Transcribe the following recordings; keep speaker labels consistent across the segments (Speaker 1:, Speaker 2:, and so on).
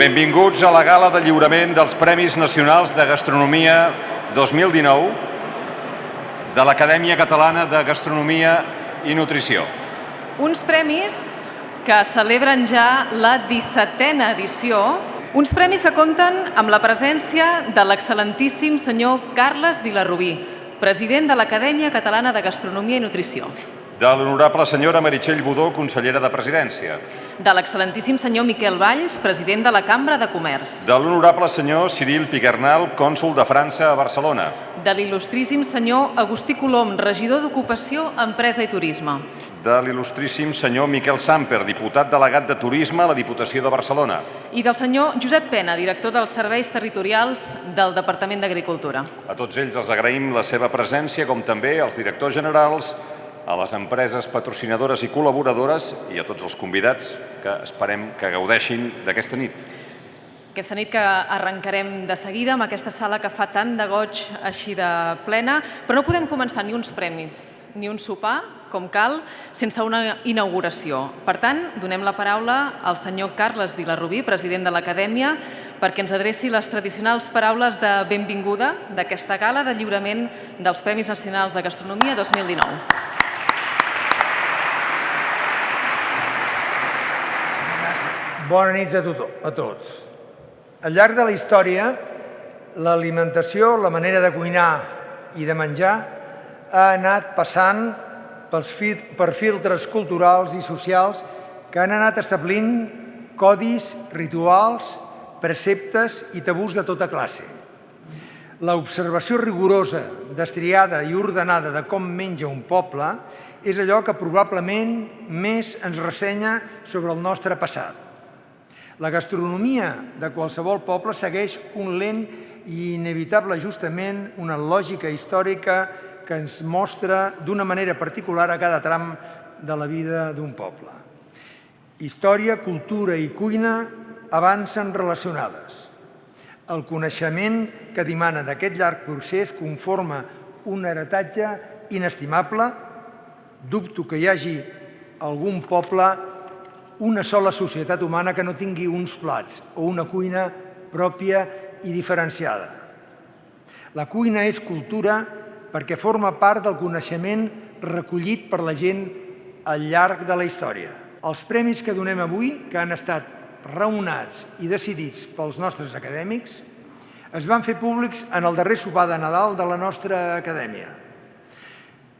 Speaker 1: Benvinguts a la gala de lliurament dels Premis Nacionals de Gastronomia 2019 de l'Acadèmia Catalana de Gastronomia i Nutrició.
Speaker 2: Uns premis que celebren ja la 17a edició, uns premis que compten amb la presència de l'excel·lentíssim senyor Carles Vilarrubí, president de l'Acadèmia Catalana de Gastronomia i Nutrició.
Speaker 1: De l'honorable senyora Meritxell Budó, consellera de Presidència.
Speaker 2: De l'excel·lentíssim senyor Miquel Valls, president de la Cambra de Comerç.
Speaker 1: De l'honorable senyor Cyril Piquernal, cònsol de França a Barcelona.
Speaker 2: De l'il·lustríssim senyor Agustí Colom, regidor d'Ocupació, Empresa i Turisme.
Speaker 1: De l'il·lustríssim senyor Miquel Samper, diputat delegat de Turisme a la Diputació de Barcelona.
Speaker 2: I del senyor Josep Pena, director dels Serveis Territorials del Departament d'Agricultura.
Speaker 1: A tots ells els agraïm la seva presència, com també als directors generals, a les empreses patrocinadores i col·laboradores i a tots els convidats que esperem que gaudeixin d'aquesta nit.
Speaker 2: Aquesta nit que arrencarem de seguida amb aquesta sala que fa tant de goig així de plena, però no podem començar ni uns premis ni un sopar, com cal, sense una inauguració. Per tant, donem la paraula al senyor Carles Vilarrubí, president de l'Acadèmia, perquè ens adreci les tradicionals paraules de benvinguda d'aquesta gala de lliurament dels Premis Nacionals de Gastronomia 2019.
Speaker 3: Bona nit a tots. Al llarg de la història, l'alimentació, la manera de cuinar i de menjar ha anat passant per filtres culturals i socials que han anat establint codis, rituals, preceptes i tabús de tota classe. L'observació rigorosa, destriada i ordenada de com menja un poble és allò que probablement més ens ressenya sobre el nostre passat. La gastronomia de qualsevol poble segueix un lent i inevitable ajustament, una lògica històrica que ens mostra d'una manera particular a cada tram de la vida d'un poble. Història, cultura i cuina avancen relacionades. El coneixement que dimana d'aquest llarg procés conforma un heretatge inestimable. Dubto que hi hagi algun poble, una sola societat humana que no tingui uns plats o una cuina pròpia i diferenciada. La cuina és cultura perquè forma part del coneixement recollit per la gent al llarg de la història. Els premis que donem avui, que han estat raonats i decidits pels nostres acadèmics, es van fer públics en el darrer sopar de Nadal de la nostra acadèmia.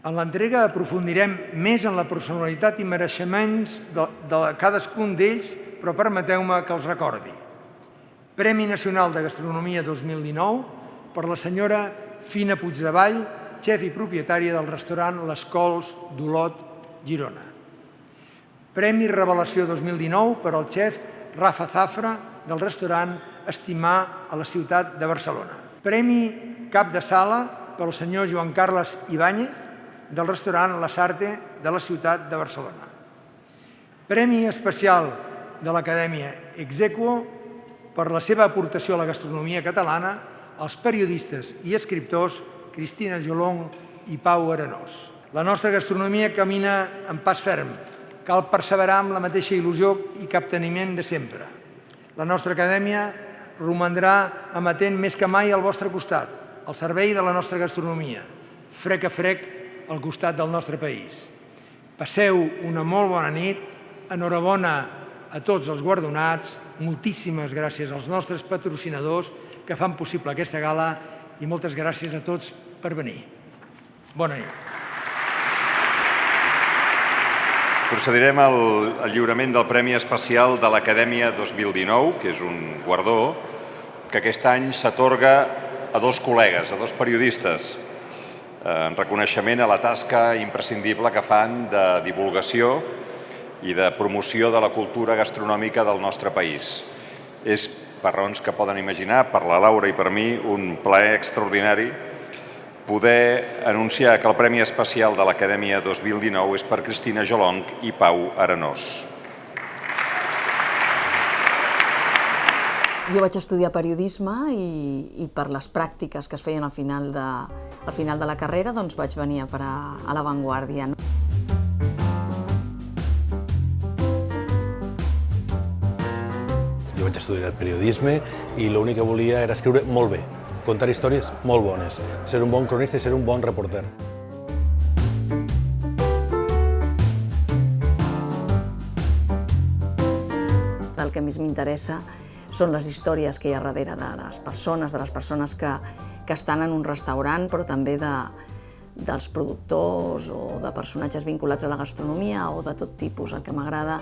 Speaker 3: En l'entrega aprofundirem més en la personalitat i mereixements de cadascun d'ells, però permeteu-me que els recordi. Premi Nacional de Gastronomia 2019 per la senyora Fina Puigdevall, xef i propietària del restaurant Les Cols d'Olot, Girona. Premi Revelació 2019 per al xef Rafa Zafra del restaurant Estimar a la ciutat de Barcelona. Premi Cap de Sala per al senyor Joan Carles Ibáñez del restaurant La Sarte de la ciutat de Barcelona. Premi especial de l'Acadèmia Ex Aequo per la seva aportació a la gastronomia catalana als periodistes i escriptors Cristina Jolong i Pau Arenós. La nostra gastronomia camina en pas ferm. Cal perseverar amb la mateixa il·lusió i capteniment de sempre. La nostra acadèmia romandrà amatent més que mai al vostre costat, al servei de la nostra gastronomia, frec a frec al costat del nostre país. Passeu una molt bona nit, enhorabona a tots els guardonats, moltíssimes gràcies als nostres patrocinadors que fan possible aquesta gala i moltes gràcies a tots per venir. Bona nit.
Speaker 1: Procedirem al lliurament del Premi Especial de l'Acadèmia 2019, que és un guardó que aquest any s'atorga a dos col·legues, a dos periodistes, en reconeixement a la tasca imprescindible que fan de divulgació i de promoció de la cultura gastronòmica del nostre país. És, per raons que poden imaginar, per la Laura i per mi, un plaer extraordinari poder anunciar que el Premi Especial de l'Acadèmia 2019 és per Cristina Jolong i Pau Arenós.
Speaker 4: Jo vaig estudiar periodisme i per les pràctiques que es feien al final de la carrera doncs vaig venir a parar a La Vanguardia.
Speaker 5: Jo Jo vaig estudiar periodisme i l'únic que volia era escriure molt bé, contar històries molt bones, ser un bon cronista i ser un bon reporter.
Speaker 4: El que més m'interessa són les històries que hi ha darrere de les persones que estan en un restaurant, però també dels productors o de personatges vinculats a la gastronomia o de tot tipus. El que m'agrada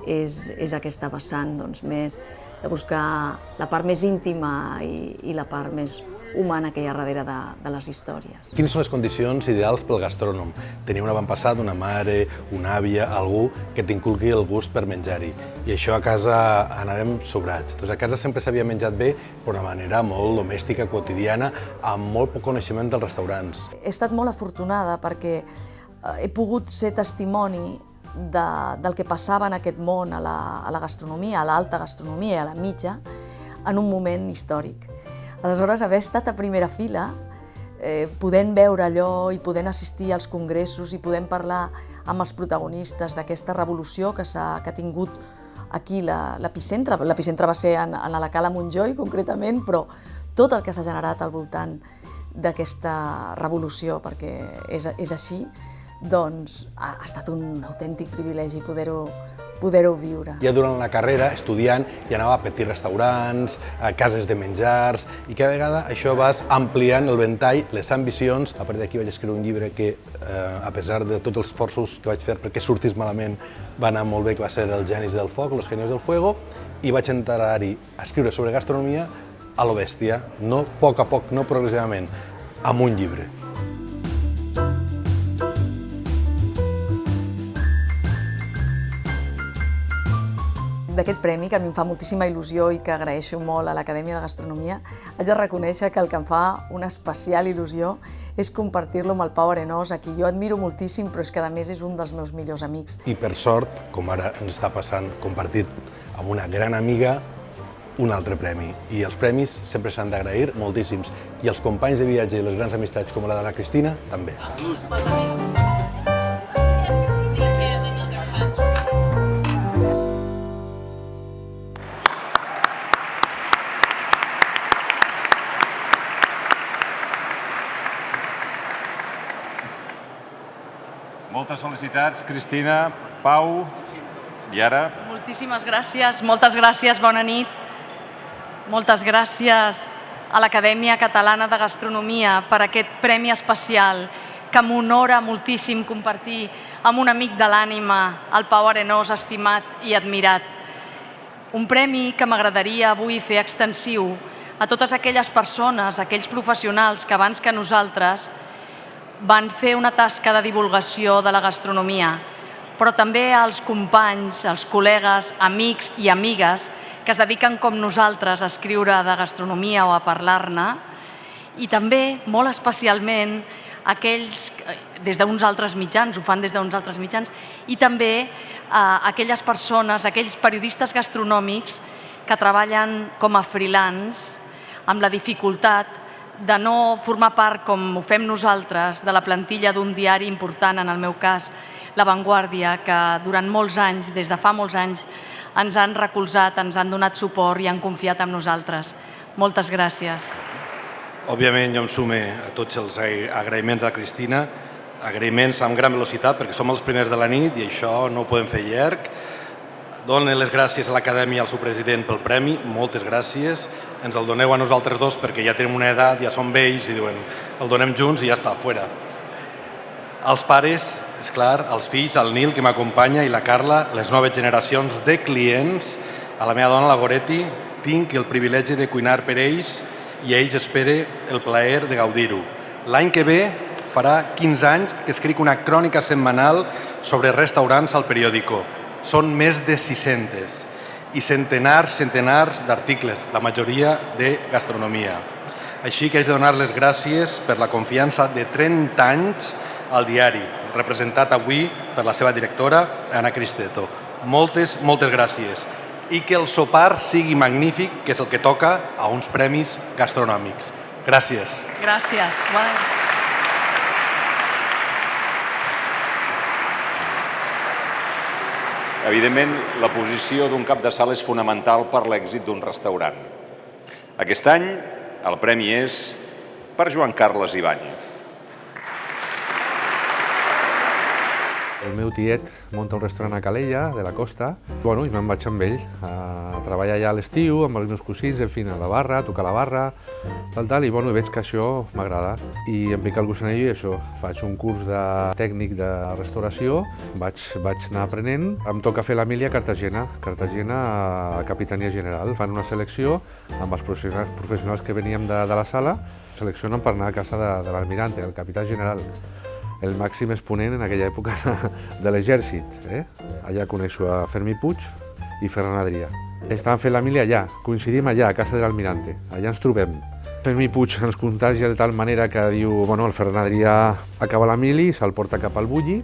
Speaker 4: és aquesta vessant més de buscar la part més íntima i la part més humana que hi ha darrere de les històries.
Speaker 5: Quines són les condicions ideals pel gastrònom? Tenir un avantpassat, una mare, una àvia, algú que t'inculqui el gust per menjar-hi. I això a casa anàvem sobrats. A casa sempre s'havia menjat bé, però d'una manera molt domèstica, quotidiana, amb molt poc coneixement dels restaurants.
Speaker 4: He estat molt afortunada perquè he pogut ser testimoni del que passava en aquest món a la gastronomia, a l'alta gastronomia i a la mitja, en un moment històric. Aleshores, haver estat a primera fila, podent veure allò i podent assistir als congressos i podent parlar amb els protagonistes d'aquesta revolució que ha tingut aquí l'epicentre. L'epicentre va ser a la Cala Montjoi, concretament, però tot el que s'ha generat al voltant d'aquesta revolució, perquè és així, doncs ha estat un autèntic privilegi poder-ho viure.
Speaker 5: Ja durant la carrera, estudiant, ja anava a petits restaurants, a cases de menjars, i cada vegada això vas ampliant el ventall, les ambicions. A partir d'aquí vaig escriure un llibre que, a pesar de tots els esforços que vaig fer perquè sortís malament, va anar molt bé, que va ser Els genis del foc, Los genios del fuego, i vaig entrar-hi a escriure sobre gastronomia a lo bèstia, no a poc, no progressivament, amb un llibre.
Speaker 4: D'aquest premi, que a mi em fa moltíssima il·lusió i que agraeixo molt a l'Acadèmia de Gastronomia, haig de reconèixer que el que em fa una especial il·lusió és compartir-lo amb el Pau Arenós, a qui jo admiro moltíssim, però és que a més és un dels meus millors amics.
Speaker 5: I per sort, com ara ens està passant, compartit amb una gran amiga, un altre premi. I els premis sempre s'han d'agrair moltíssims. I els companys de viatge i les grans amistats com la de la Cristina, també.
Speaker 1: Moltes felicitats, Cristina, Pau, i ara...
Speaker 6: Moltíssimes gràcies, moltes gràcies, bona nit. Moltes gràcies a l'Acadèmia Catalana de Gastronomia per aquest premi especial que m'honora moltíssim compartir amb un amic de l'ànima, el Pau Arenós, estimat i admirat. Un premi que m'agradaria avui fer extensiu a totes aquelles persones, aquells professionals que abans que nosaltres van fer una tasca de divulgació de la gastronomia, però també als companys, als col·legues, amics i amigues que es dediquen com nosaltres a escriure de gastronomia o a parlar-ne, i també, molt especialment, aquells, des d'uns altres mitjans, ho fan des d'uns altres mitjans, i també aquelles persones, aquells periodistes gastronòmics que treballen com a freelance amb la dificultat de no formar part, com ho fem nosaltres, de la plantilla d'un diari important, en el meu cas, La Vanguardia, que durant molts anys, des de fa molts anys, ens han recolzat, ens han donat suport i han confiat en nosaltres. Moltes gràcies.
Speaker 7: Òbviament, jo em sume a tots els agraïments de la Cristina, agraïments amb gran velocitat, perquè som els primers de la nit i això no ho podem fer llarg. Donen les gràcies a l'Acadèmia i al seu president pel premi, moltes gràcies. Ens el doneu a nosaltres dos perquè ja tenim una edat, ja som vells i diuen el donem junts i ja està, fora. Els pares, és clar, els fills, el Nil, que m'acompanya, i la Carla, les noves generacions de clients, a la meva dona, la Goretti, tinc el privilegi de cuinar per ells i a ells espere el plaer de gaudir-ho. L'any que ve farà 15 anys que escric una crònica setmanal sobre restaurants al periòdico. Són més de 600 i centenars d'articles, la majoria de gastronomia. Així que haig de donar les gràcies per la confiança de 30 anys al diari, representat avui per la seva directora, Anna Cristeto. Moltes gràcies. I que el sopar sigui magnífic, que és el que toca a uns premis gastronòmics. Gràcies.
Speaker 6: Gràcies.
Speaker 1: Evidentment, la posició d'un cap de sala és fonamental per l'èxit d'un restaurant. Aquest any, el premi és per Joan Carles Ibáñez.
Speaker 8: El meu tiet munta un restaurant a Calella, de la costa, i me'n vaig amb ell a treballar allà a l'estiu, amb els meus cosins, a la barra, a tocar la barra, i veig que això m'agrada. I em pica el gussanell i això, faig un curs de tècnic de restauració, vaig anar aprenent. Em toca fer l'Emília a Cartagena a Capitania General. Fan una selecció amb els professionals que veníem de la sala, seleccionen per anar a casa de l'almirante, el capità general, el màxim exponent en aquella època de l'exèrcit. Allà coneixo a Fermí Puig i Ferran Adrià. Estàvem fent l'Emília allà, coincidim allà, a casa de l'almirante, allà ens trobem. Fermí Puig ens contagia de tal manera que diu, el Ferran Adrià acaba l'Emili, se'l porta cap al Bulli.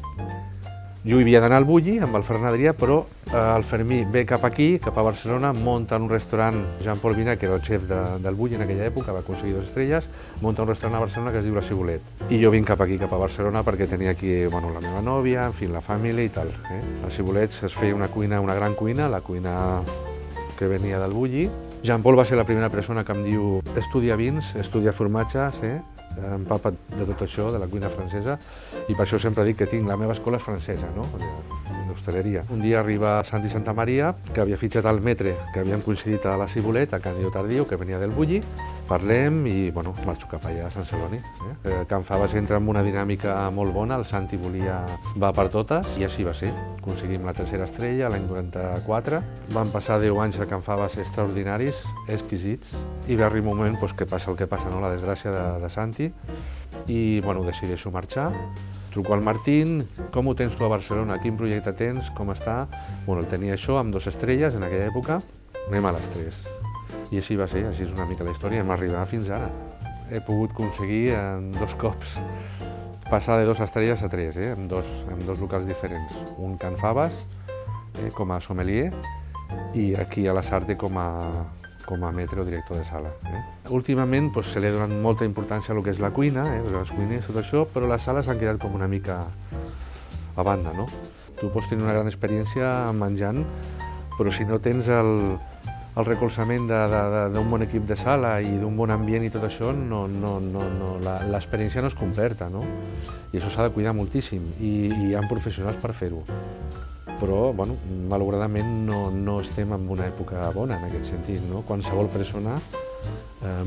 Speaker 8: Jo hi havia d'anar al Bulli amb el Ferran Adrià, però el Fermí ve cap aquí, cap a Barcelona, munta un restaurant, Jean-Paul Vina, que era el xef del Bulli en aquella època, va aconseguir 2 estrelles, munta un restaurant a Barcelona que es diu La Cibulet. I jo vinc cap aquí, cap a Barcelona, perquè tenia aquí la meva nòvia, en fi, la família i tal. A Cibulet es feia una cuina, una gran cuina, la cuina que venia del Bulli. Jean-Paul va ser la primera persona que em diu estudia vins, estudia formatges, empapa't de tot això, de la cuina francesa, i per això sempre dic que tinc la meva escola és francesa, d'hostaleria. Un dia arriba Santi Santamaria, que havia fitxat al Metre, que havíem coincidit a la Cibulet, a Can Dió Tardiu, que venia del Bulli, parlem i, marxo cap allà a Sant Celoni. Can Faves entra en una dinàmica molt bona, el Santi va per totes, i així va ser. Aconseguim la 3a estrella l'any 94. Van passar 10 anys a Can Faves extraordinaris, exquisits, i va arribar un moment que passa el que passa, la desgràcia de Santi, i decideixo marxar. Truco al Martín, com ho tens tu a Barcelona, quin projecte tens, com està? El tenia això amb 2 estrelles en aquella època, anem a les 3. I així va ser, així és una mica la història, hem arribat fins ara. He pogut aconseguir en 2 cops passar de 2 estrelles a 3, en dos locals diferents. Un Can Faves, com a sommelier, i aquí a la Sarte com a maître o director de sala. Últimament se li ha donat molta importància a lo que és la cuina, els cuiners, tot això, però les sales han quedat com una mica a banda. Tu pots tenir una gran experiència menjant, però si no tens el recolzament d'un bon equip de sala i d'un bon ambient i tot això, l'experiència no és completa. I això s'ha de cuidar moltíssim i hi ha professionals per fer-ho. Però, malauradament, no estem en una època bona en aquest sentit. Qualsevol persona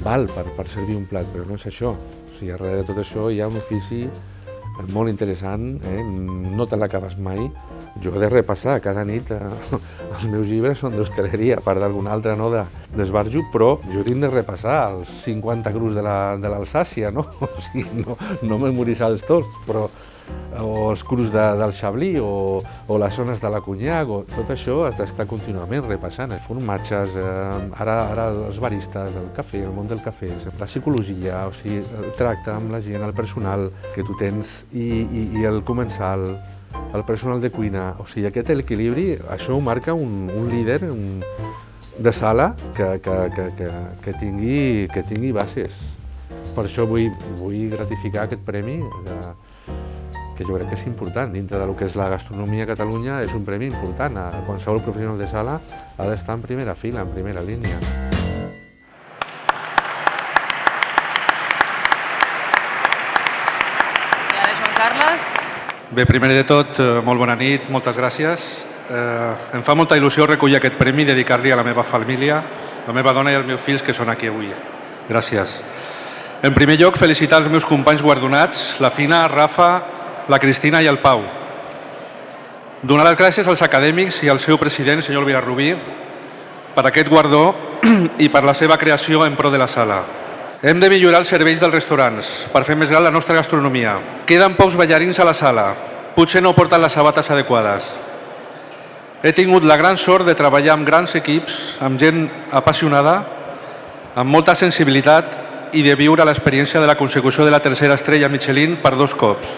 Speaker 8: val per servir un plat, però no és això. Darrere de tot això hi ha un ofici molt interessant, no te l'acabes mai. Jo he de repassar cada nit, els meus llibres són d'hostaleria, a part d'algun altre d'esbarjo, però jo tinc de repassar els 50 crus de l'Alsàcia, no memoritzar els tots, però o els crus del Chablis o les zones de la Cognac, tot això has d'estar contínuament repassant, els formatges, ara els baristes del cafè, el món del cafè, la psicologia, el tracte amb la gent, el personal que tu tens i el comensal, el personal de cuina, aquest equilibri, això ho marca un líder de sala que tingui bases. Per això vull gratificar aquest premi, que jo crec que és important. Dintre del que és la gastronomia a Catalunya és un premi important. Qualsevol professional de sala ha d'estar en primera fila, en primera línia.
Speaker 2: I ara, Joan Carles.
Speaker 7: Bé, primer de tot, molt bona nit, moltes gràcies. Em fa molta il·lusió recollir aquest premi i dedicar-li a la meva família, la meva dona i els meus fills que són aquí avui. Gràcies. En primer lloc, felicitar els meus companys guardonats, la Fina, Rafa, la Cristina i el Pau. Donar les gràcies als acadèmics i al seu president, senyor Villarrubí, per aquest guardó i per la seva creació en pro de la sala. Hem de millorar els serveis dels restaurants per fer més gran la nostra gastronomia. Queden pocs ballarins a la sala, potser no porten les sabates adequades. He tingut la gran sort de treballar amb grans equips, amb gent apassionada, amb molta sensibilitat i de viure l'experiència de la consecució de la 3a estrella Michelin per 2 cops.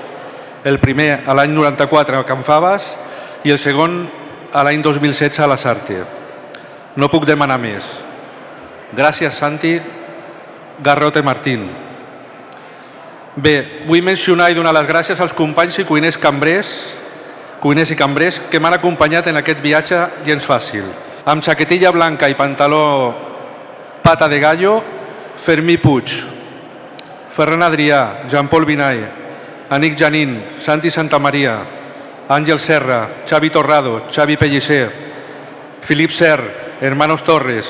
Speaker 7: El primer a l'any 94 a Can Faves i el segon a l'any 2016 a la Sarte. No puc demanar més. Gràcies, Santi, Garrote Martín. Bé, vull mencionar i donar les gràcies als companys i cuiners cambrers,
Speaker 8: cuiners i cambrers que m'han acompanyat en aquest viatge gens fàcil. Amb xaquetilla blanca i pantaló pata de gallo, Fermí Puig, Ferran Adrià, Jean-Paul Binay, Anic Janín, Santi Santamaria, Àngel Serra, Xavi Torrado, Xavi Pellicer, Filip Ser, Hermanos Torres,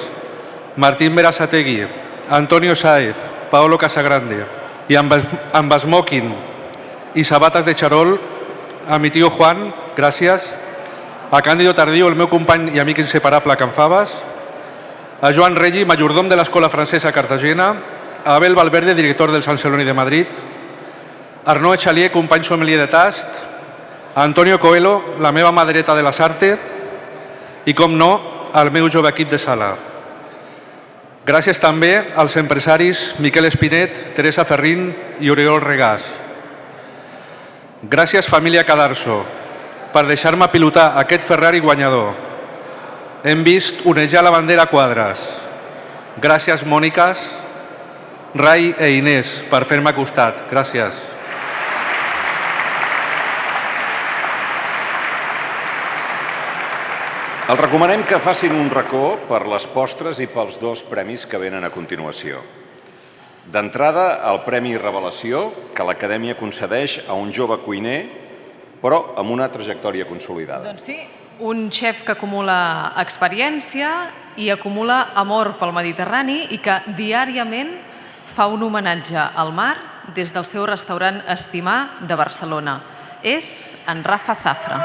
Speaker 8: Martín Berasategui, Antonio Sáez, Paolo Casagrande, i amb smoking i sabates de xarol a mi tio Juan, gràcies, a Càndido Tardío, el meu company i amic inseparable Can Faves, a Joan Regi, majordom de l'Escola Francesa a Cartagena, a Abel Valverde, director del Sant Celoni de Madrid, Arnaud Echalier, company sommelier de tast, a Antonio Coelho, la meva mà dreta de la Sarte, i, com no, al meu jove equip de sala. Gràcies també als empresaris Miquel Espinet, Teresa Ferrín i Oriol Regàs. Gràcies, família Cadarso, per deixar-me pilotar aquest Ferrari guanyador. Hem vist onejar la bandera a quadres. Gràcies, Mòniques, Rai i Inés, per fer-me costat. Gràcies.
Speaker 1: Els recomanem que facin un racó per les postres i pels dos premis que venen a continuació. D'entrada, el Premi Revelació, que l'Acadèmia concedeix a un jove cuiner, però amb una trajectòria consolidada.
Speaker 2: Doncs sí, un xef que acumula experiència i acumula amor pel Mediterrani i que diàriament fa un homenatge al mar des del seu restaurant Estimar de Barcelona. És en Rafa Zafra.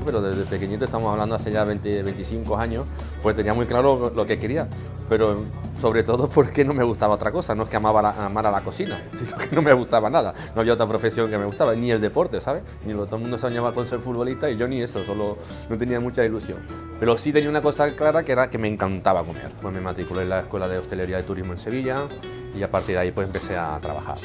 Speaker 9: Pero desde pequeñito, estamos hablando hace ya 25 años, pues tenía muy claro lo que quería, pero sobre todo porque no me gustaba otra cosa, no es que amara la cocina, sino que no me gustaba nada, no había otra profesión que me gustaba, ni el deporte, ¿sabes? Todo el mundo soñaba con ser futbolista y yo ni eso, solo no tenía mucha ilusión. Pero sí tenía una cosa clara, que era que me encantaba comer. Pues me matriculé en la Escuela de Hostelería y Turismo en Sevilla y a partir de ahí pues empecé a trabajar.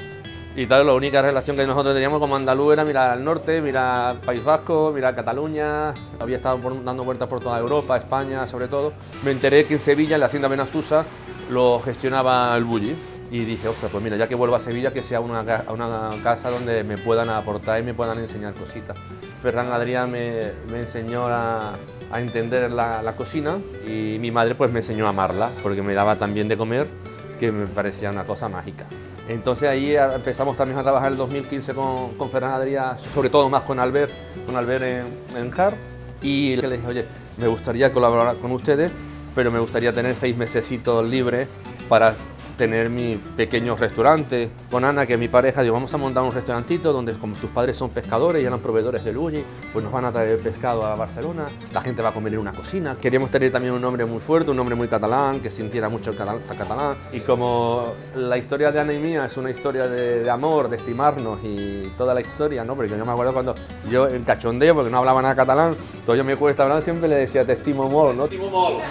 Speaker 9: Y tal, la única relación que nosotros teníamos como andaluz era mirar al norte, mirar País Vasco, mirar Cataluña. Había estado dando vueltas por toda Europa, España sobre todo. Me enteré que en Sevilla, en la Hacienda Benassusa, lo gestionaba el Bulli. Y dije, ostras, pues mira, ya que vuelvo a Sevilla, que sea una casa donde me puedan aportar y me puedan enseñar cositas. Ferran Adrià me enseñó a entender la cocina y mi madre pues me enseñó a amarla, porque me daba tan bien de comer que me parecía una cosa mágica. Entonces ahí empezamos también a trabajar en el 2015 con Ferran Adrià, sobre todo más con Albert en JAR, y le dije, oye, me gustaría colaborar con ustedes, pero me gustaría tener 6 mesecitos libres para tener mi pequeño restaurante. Con Ana, que es mi pareja, digo, vamos a montar un restaurantito donde, como tus padres son pescadores y eran proveedores del Bulli, pues nos van a traer pescado a Barcelona, la gente va a comer en una cocina. Queríamos tener también un nombre muy fuerte, un nombre muy catalán, que sintiera mucho el catalán. Y como la historia de Ana y mía es una historia de amor, de estimarnos y toda la historia, ¿no? Porque yo me acuerdo cuando yo en cachondeo, porque no hablaba nada catalán, todo yo me cuesta hablar, siempre le decía te estimo molt, ¿no? Te estimo molt.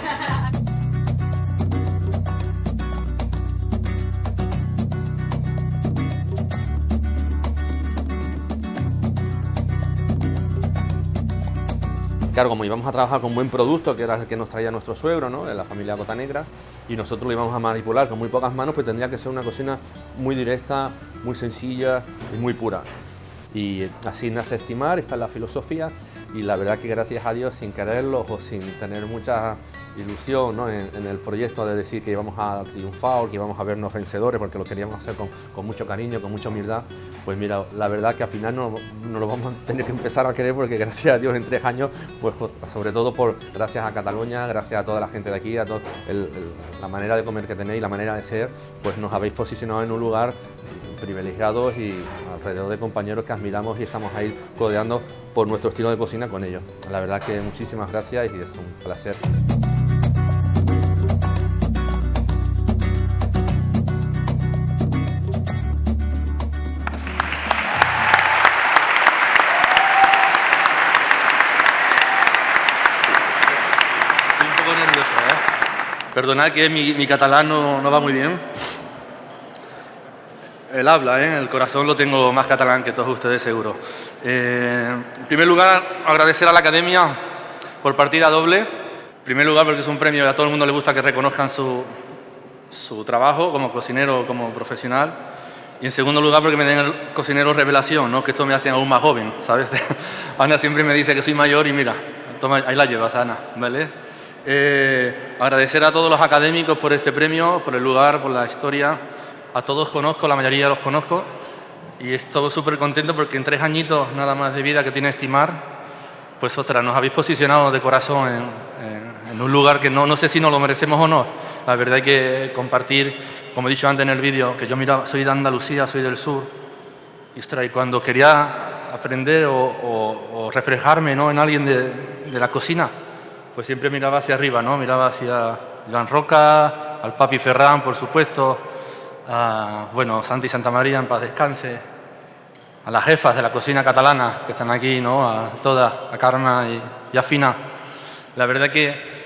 Speaker 9: Claro, como íbamos a trabajar con buen producto, que era el que nos traía nuestro suegro, ¿no?, de la familia Botanegra, y nosotros lo íbamos a manipular con muy pocas manos, pues tendría que ser una cocina muy directa, muy sencilla y muy pura. Y así nace Estimar, esta es la filosofía, y la verdad que gracias a Dios, sin quererlo o sin tener mucha ilusión, ¿no?, en el proyecto de decir que íbamos a triunfar, que íbamos a vernos vencedores, porque lo queríamos hacer con mucho cariño, con mucha humildad, pues mira, la verdad que al final no lo vamos a tener que empezar a querer, porque gracias a Dios en 3 años, pues sobre todo gracias a Cataluña, gracias a toda la gente de aquí, a la manera de comer que tenéis, la manera de ser, pues nos habéis posicionado en un lugar privilegiados y alrededor de compañeros que admiramos y estamos ahí codeando por nuestro estilo de cocina con ellos. La verdad que muchísimas gracias y es un placer.
Speaker 7: Perdonad que mi catalán no va muy bien. El habla, el corazón lo tengo más catalán que todos ustedes seguro. En primer lugar, agradecer a la Academia por partida doble
Speaker 10: primer lugar, porque es un premio y a todo el mundo le gusta que reconozcan su trabajo como cocinero, como profesional. Y en segundo lugar, porque me den el cocinero revelación, ¿no? Que esto me hace aún más joven, ¿sabes? Ana siempre me dice que soy mayor y mira, toma, ahí la llevas, Ana, ¿vale? Agradecer a todos los académicos por este premio, por el lugar, por la historia. A todos conozco, la mayoría los conozco. Y estoy súper contento porque en 3 añitos nada más de vida que tiene Estimar, pues ostras, nos habéis posicionado de corazón en un lugar que no sé si nos lo merecemos o no. La verdad hay que compartir, como he dicho antes en el vídeo, que yo soy de Andalucía, soy del sur. Y, ostras, y cuando quería aprender o reflejarme, ¿no?, en alguien de la cocina, pues siempre miraba hacia arriba, ¿no? Miraba hacia Joan Roca, al Papi Ferran, por supuesto, bueno, Santi Santamaría, en paz descanse, a las jefas de la cocina catalana que están aquí, ¿no? A todas, a Carme y a Fina. La verdad que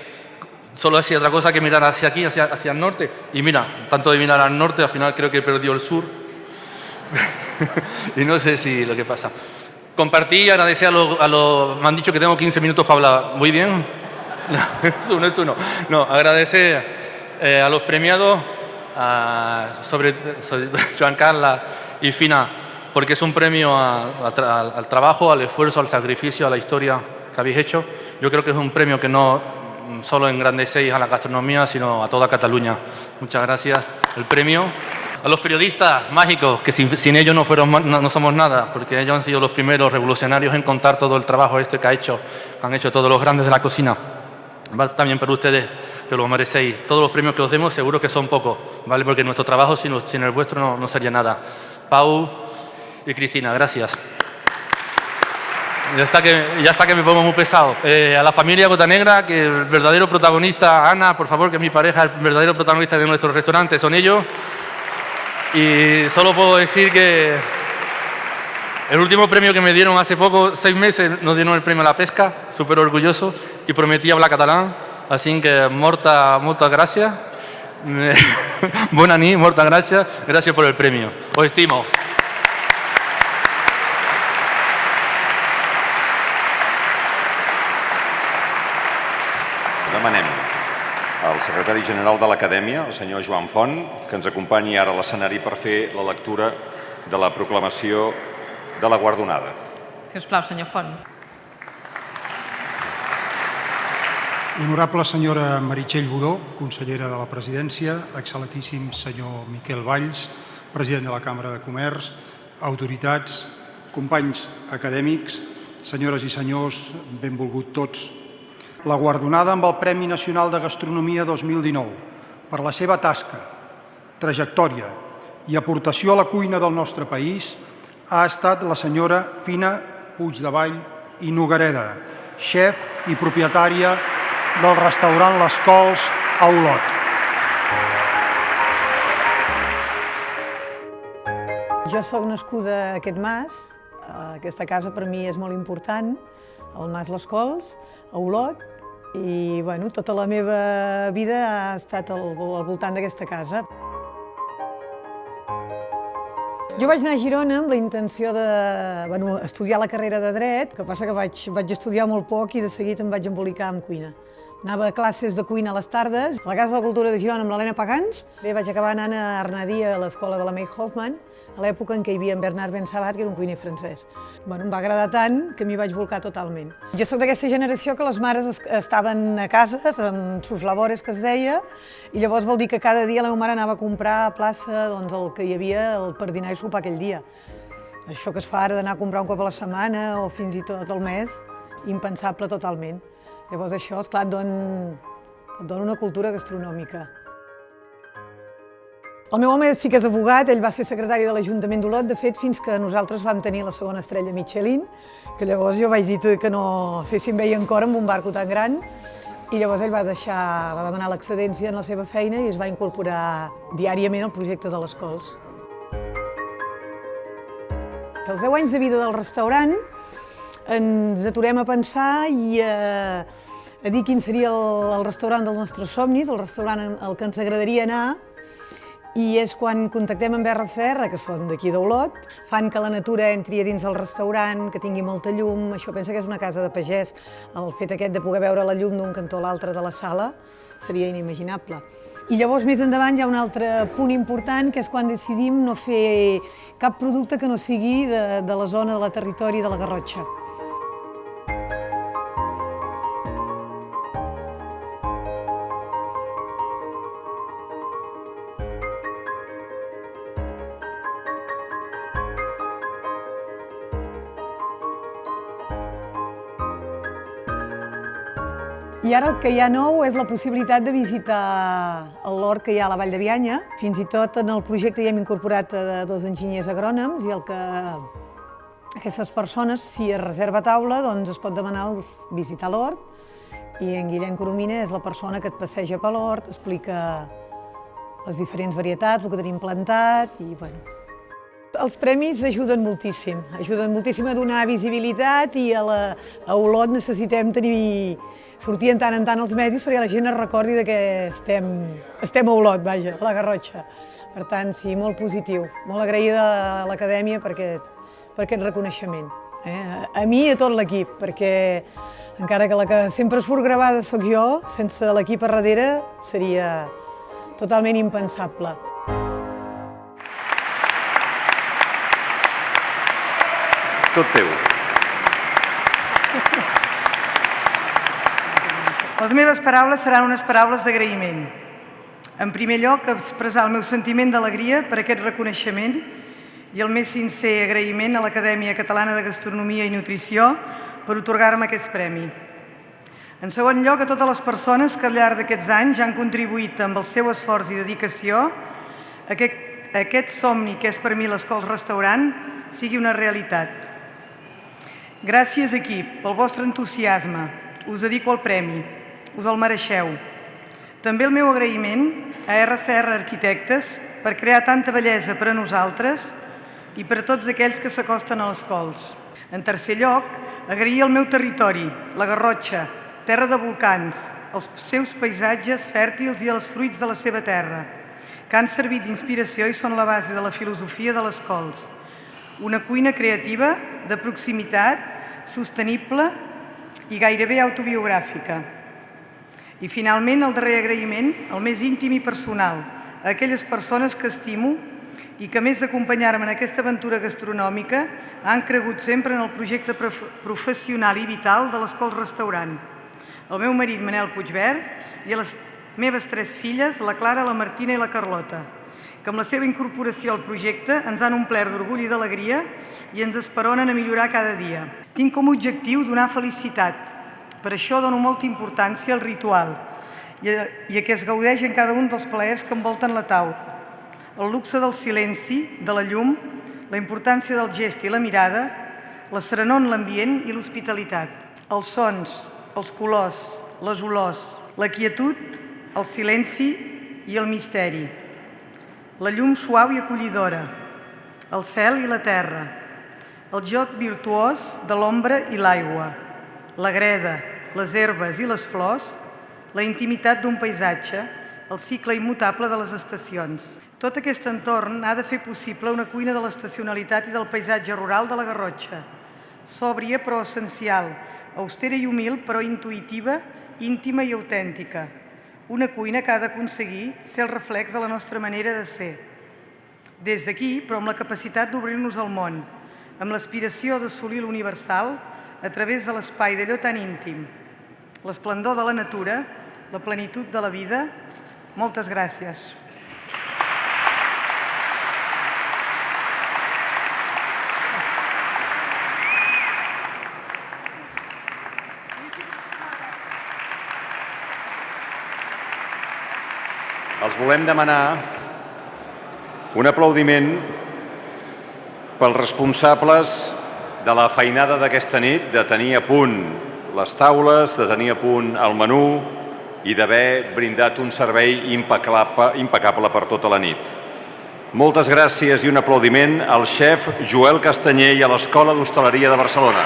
Speaker 10: solo hacía otra cosa que mirar hacia aquí, hacia el norte. Y mira, tanto de mirar al norte, al final creo que he perdido el sur. Y no sé si lo que pasa. Compartí y agradecer a los... Me han dicho que tengo 15 minutos para hablar. ¿Muy bien? No, es uno. No, agradecer a los premiados, sobre Joan Carles y Fina, porque es un premio al trabajo, al esfuerzo, al sacrificio, a la historia que habéis hecho. Yo creo que es un premio que no solo engrandecéis a la gastronomía, sino a toda Cataluña. Muchas gracias. El premio a los periodistas mágicos, que sin ellos no somos nada, porque ellos han sido los primeros revolucionarios en contar todo el trabajo que han hecho todos los grandes de la cocina. Va también para ustedes, que lo merecéis. Todos los premios que os demos seguro que son pocos, ¿vale? Porque nuestro trabajo sin el vuestro no sería nada. Pau y Cristina, gracias. Ya está que me pongo muy pesado. A la familia Botanegra, que el verdadero protagonista, Ana, por favor, que es mi pareja, el verdadero protagonista de nuestro restaurante son ellos. Y solo puedo decir que el último premio que me dieron hace poco, 6 meses, nos dieron el premio a la pesca, súper orgulloso, y prometí hablar catalán, así que moltes gràcies. Bona nit, moltes gràcies, gràcies por el premio. Os estimo.
Speaker 1: Demanem al secretari general de l'Acadèmia, el senyor Joan Font, que ens acompanyi ara a l'escenari per fer la lectura de la proclamació de la guardonada.
Speaker 2: Si us plau, senyor Font.
Speaker 11: Honorable senyora Meritxell Budó, consellera de la Presidència, excel·lentíssim senyor Miquel Valls, president de la Cambra de Comerç, autoritats, companys acadèmics, senyores i senyors, benvolgut tots. La guardonada amb el Premi Nacional de Gastronomia 2019 per la seva tasca, trajectòria i aportació a la cuina del nostre país ha estat la senyora Fina Puigdevall i Noguereda, xef i propietària del restaurant Les Cols a Olot.
Speaker 12: Jo soc nascuda a aquest mas, aquesta casa per mi és molt important, el mas Les Cols, a Olot, i tota la meva vida ha estat al voltant d'aquesta casa. Jo vaig anar a Girona amb la intenció d'estudiar la carrera de Dret, que passa que vaig estudiar molt poc i de seguit em vaig embolicar amb cuina. Anava a classes de cuina a les tardes, a la Casa de la Cultura de Girona amb l'Helena Pagans. Bé, vaig acabar anant a Arnadia, a l'escola de la May Hoffman, a l'època en què hi havia en Bernard Bensabat, que era un cuiner francès. Em va agradar tant que m'hi vaig volcar totalment. Jo soc d'aquesta generació que les mares estaven a casa, amb sus labores, que es deia, i llavors vol dir que cada dia la meva mare anava a comprar a plaça el que hi havia per dinar i sopar aquell dia. Això que es fa ara d'anar a comprar un cop a la setmana o fins i tot al mes, impensable totalment. Llavors això, esclar, et dona una cultura gastronòmica. El meu home sí que és abogat, ell va ser secretari de l'Ajuntament d'Olot, de fet, fins que nosaltres vam tenir la segona estrella Michelin, que llavors jo vaig dir que no sé si em veia encara amb un barco tan gran, i llavors ell va demanar l'excedència en la seva feina i es va incorporar diàriament al projecte de les Cols. Els 10 anys de vida del restaurant ens aturem a pensar i a dir quin seria el restaurant dels nostres somnis, el restaurant al que ens agradaria anar, I és quan contactem amb RCR, que són d'aquí d'Olot, fan que la natura entri a dins del restaurant, que tingui molta llum. Això pensa que és una casa de pagès. El fet aquest de poder veure la llum d'un cantó a l'altre de la sala seria inimaginable. I llavors, més endavant, hi ha un altre punt important, que és quan decidim no fer cap producte que no sigui de la zona de la territori de la Garrotxa. I ara el que hi ha nou és la possibilitat de visitar l'hort que hi ha a la Vall de Bianya. Fins i tot en el projecte hi hem incorporat 2 enginyers agrònoms i el que aquestes persones, si es reserva taula, doncs es pot demanar visitar l'hort i en Guillem Coromina és la persona que et passeja per l'hort, explica les diferents varietats, el que tenim plantat i bueno. Els premis ajuden moltíssim a donar visibilitat i a Olot necessitem sortir tant en tant als medis perquè la gent es recordi que estem a Olot, vaja, a la Garrotxa. Per tant, sí, molt positiu. Molt agraïda a l'Acadèmia per aquest reconeixement. A mi i a tot l'equip, perquè encara que la que sempre surt gravada sóc jo, sense l'equip a darrere seria totalment impensable.
Speaker 1: Tot teu.
Speaker 13: Les meves paraules seran unes paraules d'agraïment. En primer lloc, expressar el meu sentiment d'alegria per aquest reconeixement i el més sincer agraïment a l'Acadèmia Catalana de Gastronomia i Nutrició per atorgar-me aquest premi. En segon lloc, a totes les persones que al llarg d'aquests anys han contribuït amb el seu esforç i dedicació a que aquest somni que és per mi l'Escols Restaurant sigui una realitat. Gràcies, equip, pel vostre entusiasme. Us dedico el premi. Us el mereixeu. També el meu agraïment a RCR Arquitectes per crear tanta bellesa per a nosaltres i per a tots aquells que s'acosten a les cols. En tercer lloc, agrair al meu territori, la Garrotxa, terra de volcans, els seus paisatges fèrtils i els fruits de la seva terra, que han servit d'inspiració i són la base de la filosofia de les cols. Una cuina creativa, de proximitat, sostenible i gairebé autobiogràfica. I finalment, el darrer agraïment, el més íntim i personal, a aquelles persones que estimo i que, a més d'acompanyar-me en aquesta aventura gastronòmica, han cregut sempre en el projecte professional i vital de l'Escols Restaurant. El meu marit, Manel Puigvert, i a les meves 3 filles, la Clara, la Martina i la Carlota, que amb la seva incorporació al projecte ens han omplert d'orgull i d'alegria i ens esperonen a millorar cada dia. Tinc com a objectiu donar felicitat. Per això dono molta importància al ritual i a què es gaudeix en cada un dels plaers que envolten la taula. El luxe del silenci, de la llum, la importància del gest i la mirada, la serenor en l'ambient i l'hospitalitat. Els sons, els colors, les olors, la quietud, el silenci i el misteri. La llum suau i acollidora, el cel i la terra, el joc virtuós de l'ombra i l'aigua, la greda, les herbes i les flors, la intimitat d'un paisatge, el cicle immutable de les estacions. Tot aquest entorn ha de fer possible una cuina de l'estacionalitat i del paisatge rural de la Garrotxa. Sòbria però essencial, austera i humil però intuïtiva, íntima i autèntica. Una cuina que ha d'aconseguir ser el reflex de la nostra manera de ser. Des d'aquí, però amb la capacitat d'obrir-nos al món, amb l'aspiració d'assolir l'universal a través de l'espai d'allò tan íntim, l'esplendor de la natura, la plenitud de la vida. Moltes gràcies.
Speaker 1: Els volem demanar un aplaudiment pels responsables de la feinada d'aquesta nit, de tenir a punt les taules, de tenir a punt el menú i d'haver brindat un servei impecable per tota la nit. Moltes gràcies i un aplaudiment al xef Joel Castanyer i a l'Escola d'Hostaleria de Barcelona.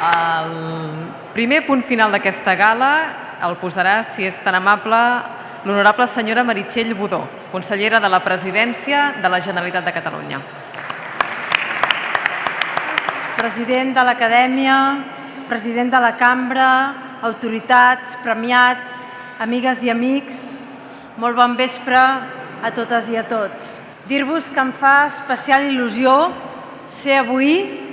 Speaker 2: El primer punt final d'aquesta gala el posarà, si és tan amable, l'honorable senyora Meritxell Budó, consellera de la Presidència de la Generalitat de Catalunya.
Speaker 14: President de l'Acadèmia, president de la Cambra, autoritats, premiats, amigues i amics, molt bon vespre a totes i a tots. Dir-vos que em fa especial il·lusió ser avui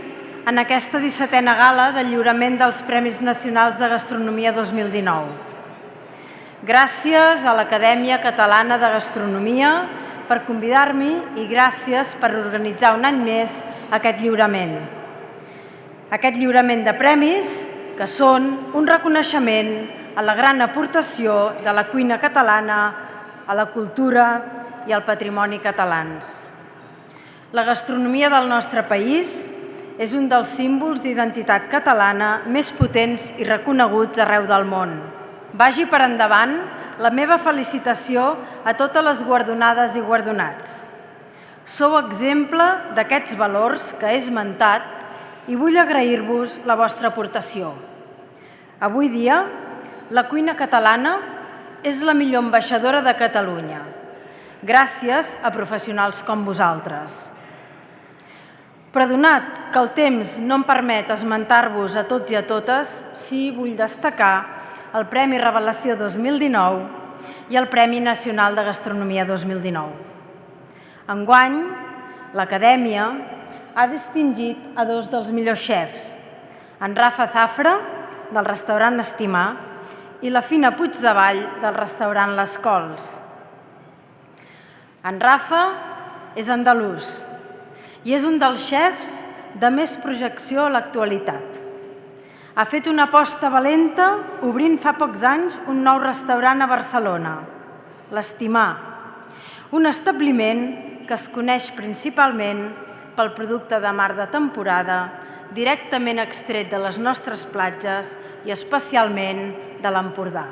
Speaker 14: en aquesta 17a gala de lliurament dels Premis Nacionals de Gastronomia 2019. Gràcies a l'Acadèmia Catalana de Gastronomia per convidar-m'hi i gràcies per organitzar un any més aquest lliurament. Aquest lliurament de premis que són un reconeixement a la gran aportació de la cuina catalana a la cultura i al patrimoni catalans. La gastronomia del nostre país és un dels símbols d'identitat catalana més potents i reconeguts arreu del món. Vagi per endavant la meva felicitació a totes les guardonades i guardonats. Sou exemple d'aquests valors que he esmentat i vull agrair-vos la vostra aportació. Avui dia, la cuina catalana és la millor ambaixadora de Catalunya, gràcies a professionals com vosaltres. Però donat que el temps no em permet esmentar-vos a tots i a totes, sí vull destacar el Premi Revelació 2019 i el Premi Nacional de Gastronomia 2019. Enguany, l'Acadèmia ha distingit a dos dels millors xefs, en Rafa Zafra, del restaurant Estimar, i la Fina Puigdevall, del restaurant Les Cols. En Rafa és andalús i és un dels xefs de més projecció a l'actualitat. Ha fet una aposta valenta obrint fa pocs anys un nou restaurant a Barcelona, l'Estimar, un establiment que es coneix principalment pel producte de mar de temporada, directament extret de les nostres platges i especialment de l'Empordà.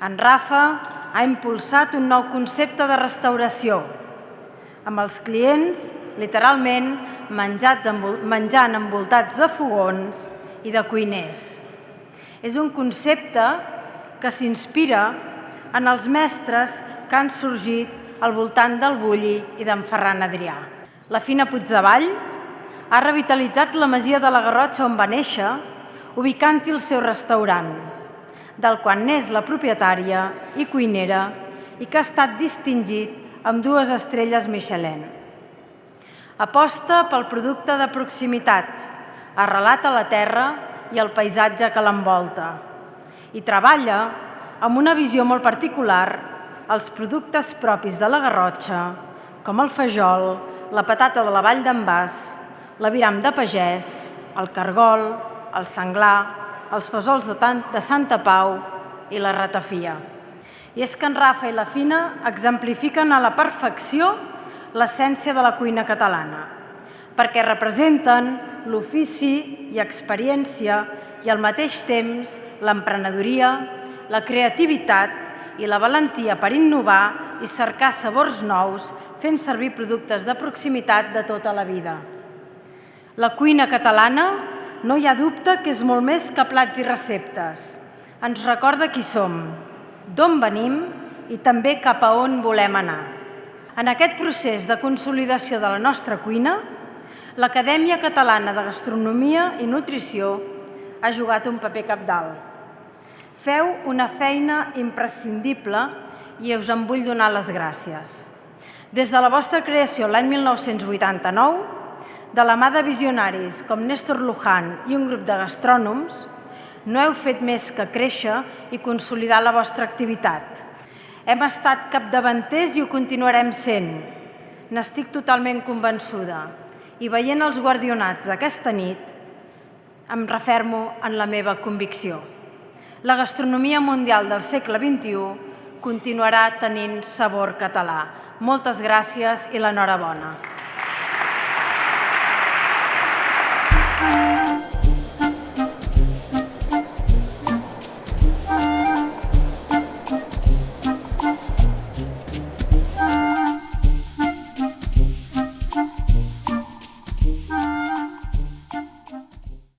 Speaker 14: En Rafa ha impulsat un nou concepte de restauració, amb els clients literalment menjant envoltats de fogons i de cuiners. És un concepte que s'inspira en els mestres que han sorgit al voltant del Bulli i d'en Ferran Adrià. La Fina Puigdevall ha revitalitzat la masia de la Garrotxa on va néixer, ubicant-hi el seu restaurant, del qual n'és la propietària i cuinera i que ha estat distingit amb 2 estrelles Michelin. Aposta pel producte de proximitat, arrelat a la terra i al paisatge que l'envolta, i treballa amb una visió molt particular els productes propis de la Garrotxa, com el fajol, la patata de la Vall d'en Bas, l'aviram de pagès, el cargol, el senglar, els fesols de Santa Pau i la ratafia. I és que en Rafa i la Fina exemplifiquen a la perfecció l'essència de la cuina catalana, perquè representen l'ofici i experiència i al mateix temps l'emprenedoria, la creativitat i la valentia per innovar i cercar sabors nous fent servir productes de proximitat de tota la vida. La cuina catalana no hi ha dubte que és molt més que plats i receptes. Ens recorda qui som, d'on venim i també cap a on volem anar. En aquest procés de consolidació de la nostra cuina, l'Acadèmia Catalana de Gastronomia i Nutrició ha jugat un paper cabdal. Feu una feina imprescindible i us en vull donar les gràcies. Des de la vostra creació l'any 1989, de la mà de visionaris com Néstor Luján i un grup de gastrònoms, no heu fet més que créixer i consolidar la vostra activitat. Hem estat capdavanters i ho continuarem sent. N'estic totalment convençuda. I veient els guardonats d'aquesta nit, em refermo en la meva convicció. La gastronomia mundial del segle XXI continuarà tenint sabor català. Moltes gràcies i l'enhorabona.